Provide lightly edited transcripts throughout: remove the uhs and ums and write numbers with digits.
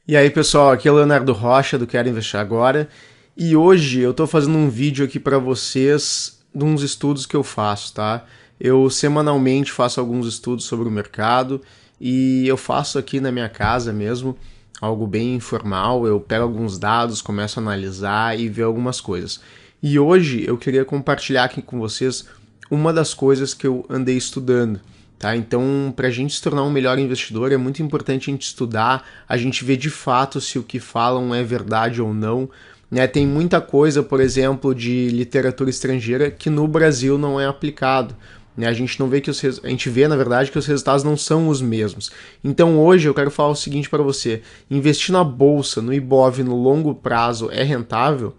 E aí pessoal, aqui é o Leonardo Rocha do Quero Investir Agora e hoje eu estou fazendo um vídeo aqui para vocês de uns estudos que eu faço, tá? Eu semanalmente faço alguns estudos sobre o mercado e eu faço aqui na minha casa mesmo, algo bem informal, eu pego alguns dados, começo a analisar e ver algumas coisas. E hoje eu queria compartilhar aqui com vocês uma das coisas que eu andei estudando. Tá? Então, para a gente se tornar um melhor investidor, é muito importante a gente estudar, a gente ver de fato se o que falam é verdade ou não. Né? Tem muita coisa, por exemplo, de literatura estrangeira que no Brasil não é aplicado. Né? A gente não vê que a gente vê, na verdade, que os resultados não são os mesmos. Então, hoje eu quero falar o seguinte para você: investir na bolsa, no Ibov, no longo prazo é rentável?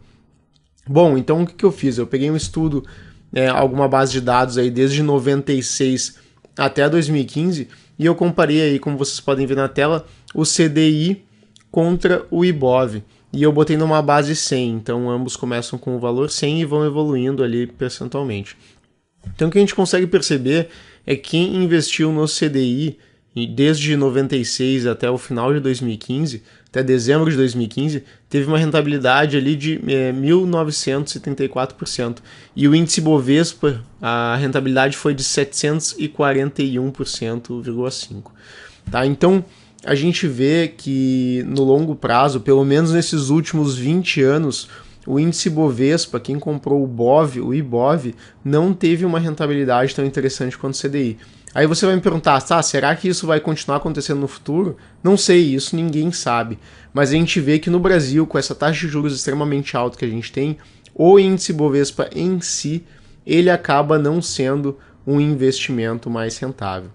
Bom, então o que eu fiz? Eu peguei um estudo, alguma base de dados aí desde 96 até 2015 e eu comparei aí, como vocês podem ver na tela, o CDI contra o Ibov. E eu botei numa base 100, então ambos começam com o valor 100 e vão evoluindo ali percentualmente. Então o que a gente consegue perceber é que quem investiu no CDI desde 96 até o final de 2015, até dezembro de 2015, teve uma rentabilidade ali de 1.974%. E o índice Bovespa, a rentabilidade foi de 741,5%. Tá? Então, a gente vê que no longo prazo, pelo menos nesses últimos 20 anos, o índice Bovespa, quem comprou o Ibov, não teve uma rentabilidade tão interessante quanto o CDI. Aí você vai me perguntar, será que isso vai continuar acontecendo no futuro? Não sei, isso ninguém sabe. Mas a gente vê que no Brasil, com essa taxa de juros extremamente alta que a gente tem, o índice Bovespa em si, ele acaba não sendo um investimento mais rentável.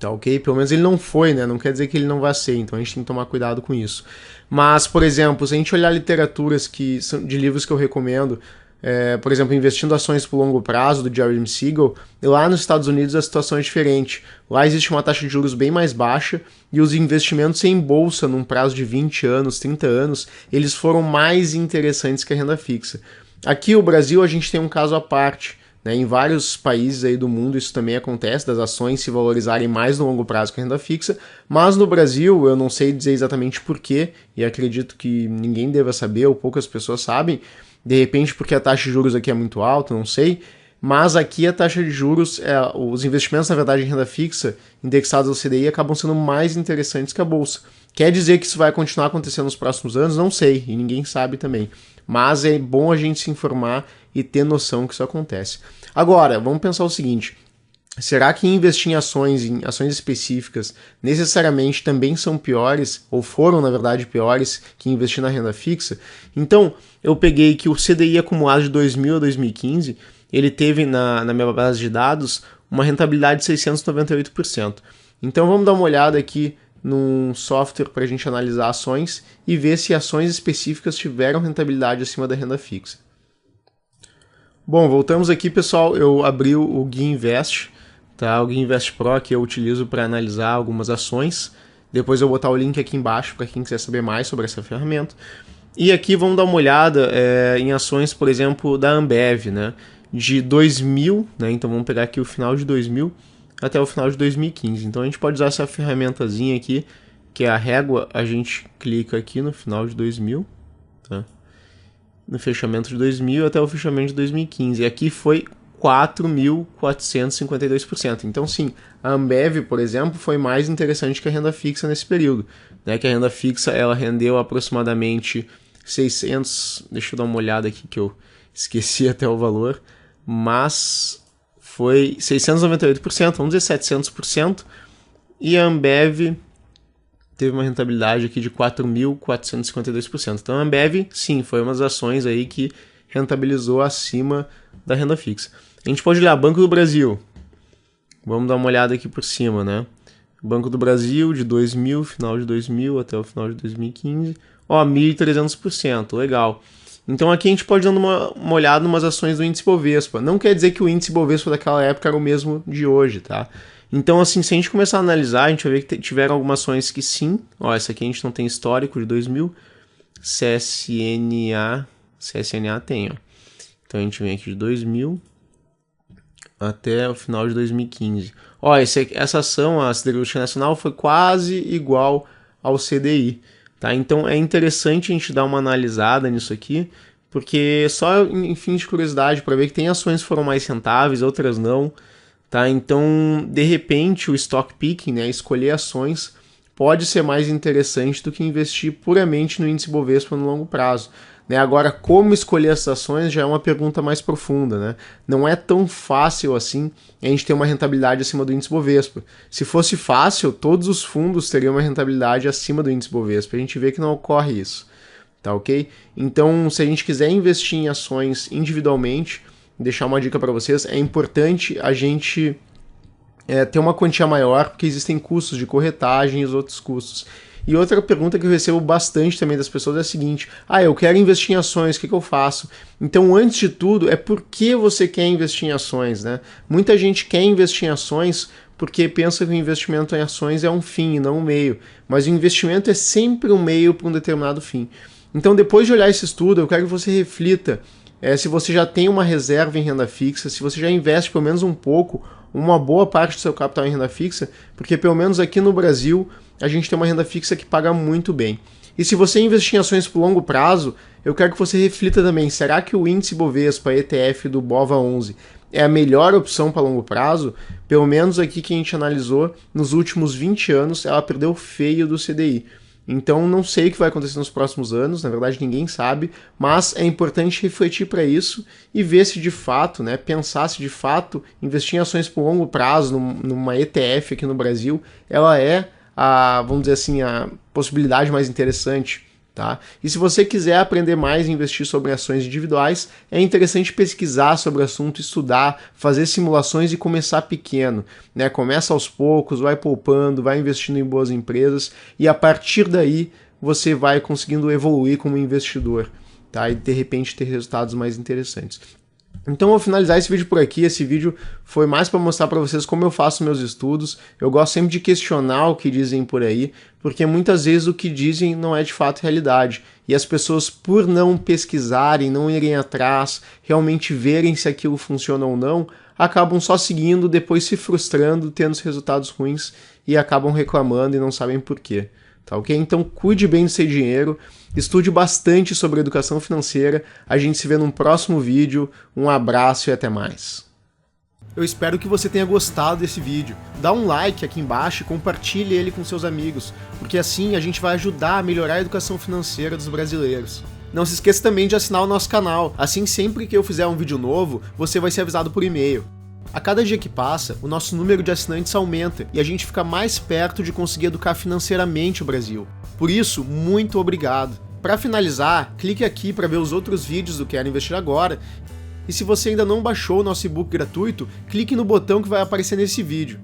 Tá ok? Pelo menos ele não foi, né? Não quer dizer que ele não vai ser, então a gente tem que tomar cuidado com isso. Mas, por exemplo, se a gente olhar literaturas que são de livros que eu recomendo, por exemplo, Investindo Ações por Longo Prazo, do Jeremy Siegel, lá nos Estados Unidos a situação é diferente. Lá existe uma taxa de juros bem mais baixa e os investimentos em bolsa num prazo de 20 anos, 30 anos, eles foram mais interessantes que a renda fixa. Aqui no Brasil a gente tem um caso à parte. Em vários países aí do mundo isso também acontece, das ações se valorizarem mais no longo prazo que a renda fixa, mas no Brasil eu não sei dizer exatamente porquê, e acredito que ninguém deva saber, ou poucas pessoas sabem, de repente porque a taxa de juros aqui é muito alta, não sei, mas aqui a taxa de juros, os investimentos na verdade em renda fixa, indexados ao CDI, acabam sendo mais interessantes que a bolsa. Quer dizer que isso vai continuar acontecendo nos próximos anos? Não sei, e ninguém sabe também. Mas é bom a gente se informar e ter noção que isso acontece. Agora, vamos pensar o seguinte: será que investir em ações específicas, necessariamente também são piores, ou foram, na verdade, piores que investir na renda fixa? Então, eu peguei que o CDI acumulado de 2000 a 2015, ele teve, na minha base de dados, uma rentabilidade de 698%. Então, vamos dar uma olhada aqui num software para a gente analisar ações e ver se ações específicas tiveram rentabilidade acima da renda fixa. Bom, voltamos aqui, pessoal. Eu abri o Gui Invest, tá? O Gui Invest Pro que eu utilizo para analisar algumas ações. Depois eu vou botar o link aqui embaixo para quem quiser saber mais sobre essa ferramenta. E aqui vamos dar uma olhada em ações, por exemplo, da Ambev, né? De 2000, né? Então vamos pegar aqui o final de 2000 até o final de 2015. Então a gente pode usar essa ferramentazinha aqui, que é a régua. A gente clica aqui no final de 2000, tá? No fechamento de 2000 até o fechamento de 2015. E aqui foi 4.452%. Então sim, a Ambev, por exemplo, foi mais interessante que a renda fixa nesse período, né? Que a renda fixa ela rendeu aproximadamente 600... Deixa eu dar uma olhada aqui que eu esqueci até o valor, mas foi 698%, vamos dizer 700%, e a Ambev teve uma rentabilidade aqui de 4.452%. Então a Ambev, sim, foi uma das ações aí que rentabilizou acima da renda fixa. A gente pode olhar Banco do Brasil. Vamos dar uma olhada aqui por cima, né? Banco do Brasil de 2000, final de 2000 até o final de 2015. 1.300%, legal. Então aqui a gente pode dar uma olhada em umas ações do índice Bovespa. Não quer dizer que o índice Bovespa daquela época era o mesmo de hoje, tá? Então assim, se a gente começar a analisar, a gente vai ver que tiveram algumas ações que sim. Essa aqui a gente não tem histórico de 2000. CSNA tem, ó. Então a gente vem aqui de 2000 até o final de 2015. Essa ação, a Siderúrgica Nacional, foi quase igual ao CDI. Tá? Então é interessante a gente dar uma analisada nisso aqui, porque só em fim de curiosidade, para ver que tem ações que foram mais rentáveis, outras não. Tá? Então, de repente, o stock picking, né, escolher ações, pode ser mais interessante do que investir puramente no índice Bovespa no longo prazo. Né? Agora, como escolher essas ações já é uma pergunta mais profunda. Né? Não é tão fácil assim a gente ter uma rentabilidade acima do índice Bovespa. Se fosse fácil, todos os fundos teriam uma rentabilidade acima do índice Bovespa. A gente vê que não ocorre isso. Tá, ok? Então, se a gente quiser investir em ações individualmente, deixar uma dica para vocês, é importante a gente ter uma quantia maior, porque existem custos de corretagem e os outros custos. E outra pergunta que eu recebo bastante também das pessoas é a seguinte: eu quero investir em ações, o que eu faço? Então, antes de tudo, é por que você quer investir em ações, né? Muita gente quer investir em ações porque pensa que o investimento em ações é um fim e não um meio, mas o investimento é sempre um meio para um determinado fim. Então, depois de olhar esse estudo, eu quero que você reflita se você já tem uma reserva em renda fixa, se você já investe pelo menos um pouco, uma boa parte do seu capital em renda fixa, porque pelo menos aqui no Brasil a gente tem uma renda fixa que paga muito bem. E se você investir em ações por longo prazo, eu quero que você reflita também, será que o índice Bovespa ETF do BOVA11 é a melhor opção para longo prazo? Pelo menos aqui que a gente analisou, nos últimos 20 anos, ela perdeu feio do CDI. Então não sei o que vai acontecer nos próximos anos, na verdade ninguém sabe, mas é importante refletir para isso e ver se de fato, né, pensar se de fato investir em ações por longo prazo numa ETF aqui no Brasil, ela é vamos dizer assim, a possibilidade mais interessante. Tá? E se você quiser aprender mais e investir sobre ações individuais, é interessante pesquisar sobre o assunto, estudar, fazer simulações e começar pequeno. Né? Começa aos poucos, vai poupando, vai investindo em boas empresas e a partir daí você vai conseguindo evoluir como investidor, tá? E de repente ter resultados mais interessantes. Então eu vou finalizar esse vídeo por aqui. Esse vídeo foi mais para mostrar para vocês como eu faço meus estudos. Eu gosto sempre de questionar o que dizem por aí, porque muitas vezes o que dizem não é de fato realidade. E as pessoas, por não pesquisarem, não irem atrás, realmente verem se aquilo funciona ou não, acabam só seguindo, depois se frustrando, tendo os resultados ruins e acabam reclamando e não sabem por quê. Tá, ok? Então cuide bem do seu dinheiro, estude bastante sobre educação financeira, a gente se vê num próximo vídeo, um abraço e até mais. Eu espero que você tenha gostado desse vídeo. Dá um like aqui embaixo e compartilhe ele com seus amigos, porque assim a gente vai ajudar a melhorar a educação financeira dos brasileiros. Não se esqueça também de assinar o nosso canal, assim sempre que eu fizer um vídeo novo, você vai ser avisado por e-mail. A cada dia que passa, o nosso número de assinantes aumenta e a gente fica mais perto de conseguir educar financeiramente o Brasil. Por isso, muito obrigado. Para finalizar, clique aqui para ver os outros vídeos do Quero Investir Agora. E se você ainda não baixou o nosso e-book gratuito, clique no botão que vai aparecer nesse vídeo.